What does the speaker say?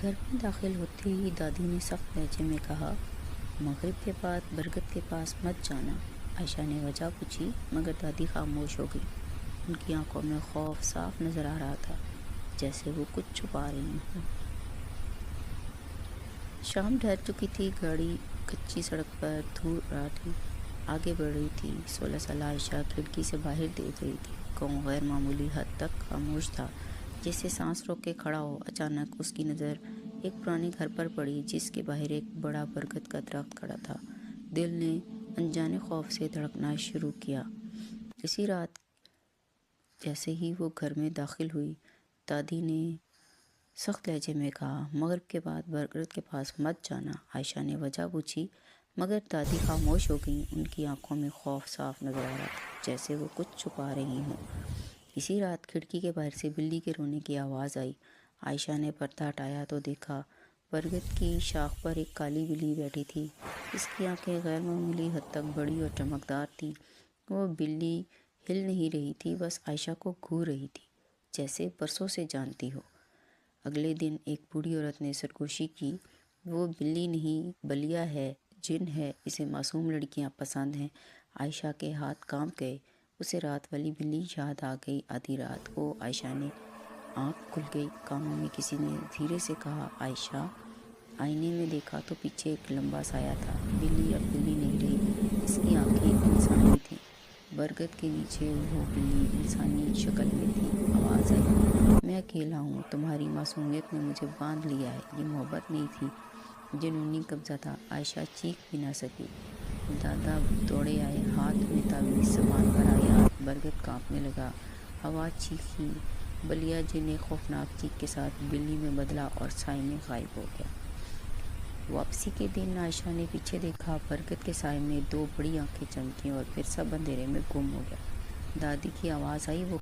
گھر میں داخل ہوتے ہی دادی نے سخت لہجے میں کہا، مغرب کے بعد برگد کے پاس مت جانا۔ عائشہ نے وجہ پوچھی مگر دادی خاموش ہو گئی۔ ان کی آنکھوں میں خوف صاف نظر آ رہا تھا، جیسے وہ کچھ چھپا رہی ہوں۔ شام ڈھل چکی تھی، گاڑی کچی سڑک پر دھول راٹھی آگے بڑھ رہی تھی۔ 16 سالہ عائشہ کھڑکی سے باہر دیکھ رہی تھی۔ گاؤں غیر معمولی حد تک خاموش تھا، جیسے سانس روک کے کھڑا ہو۔ اچانک اس کی نظر ایک پرانے گھر پر پڑی، جس کے باہر ایک بڑا برگد کا درخت کھڑا تھا۔ دل نے انجانے خوف سے دھڑکنا شروع کیا۔ اسی رات جیسے ہی وہ گھر میں داخل ہوئی، دادی نے سخت لہجے میں کہا، مغرب کے بعد برگد کے پاس مت جانا۔ عائشہ نے وجہ پوچھی مگر دادی خاموش ہو گئیں۔ ان کی آنکھوں میں خوف صاف نظر آ رہا تھا، جیسے وہ کچھ چھپا رہی ہوں۔ اسی رات کھڑکی کے باہر سے بلی کے رونے کی آواز آئی۔ عائشہ نے پردہ ہٹایا تو دیکھا برگد کی شاخ پر ایک کالی بلی بیٹھی تھی۔ اس کی آنکھیں غیر معمولی حد تک بڑی اور چمکدار تھیں۔ وہ بلی ہل نہیں رہی تھی، بس عائشہ کو گھور رہی تھی، جیسے برسوں سے جانتی ہو۔ اگلے دن ایک بوڑھی عورت نے سرگوشی کی، وہ بلی نہیں بلیا ہے، جن ہے، اسے معصوم لڑکیاں پسند ہیں۔ عائشہ کے ہاتھ کانپ گئے۔ اسے رات والی بلی یاد آ گئی۔ آدھی رات کو عائشہ نے آنکھ کھل گئی۔ کانوں میں کسی نے دھیرے سے کہا، عائشہ۔ آئینے میں دیکھا تو پیچھے ایک لمبا سایہ تھا۔ بلی اب بلی نہیں رہی، اس کی آنکھیں انسانی تھیں۔ برگد کے نیچے وہ بلی انسانی شکل میں تھی۔ آواز آئی، میں اکیلا ہوں، تمہاری معصومیت نے مجھے باندھ لیا ہے۔ یہ محبت نہیں تھی، جنونی قبضہ تھا۔ عائشہ چیخ بھی نہ سکی۔ دادا دوڑے آئے، ہاتھ میں تعویذ سامان بھرا یاد۔ برگد کانپنے لگا۔ آواز چیخی، بلیا جن ایک خوفناک چیخ کے ساتھ بلی میں بدلا اور سائے میں غائب ہو گیا۔ واپسی کے دن عائشہ نے پیچھے دیکھا، برگد کے سائے میں دو بڑی آنکھیں چمکیں اور پھر سب اندھیرے میں گم ہو گیا۔ دادی کی آواز آئی، وہ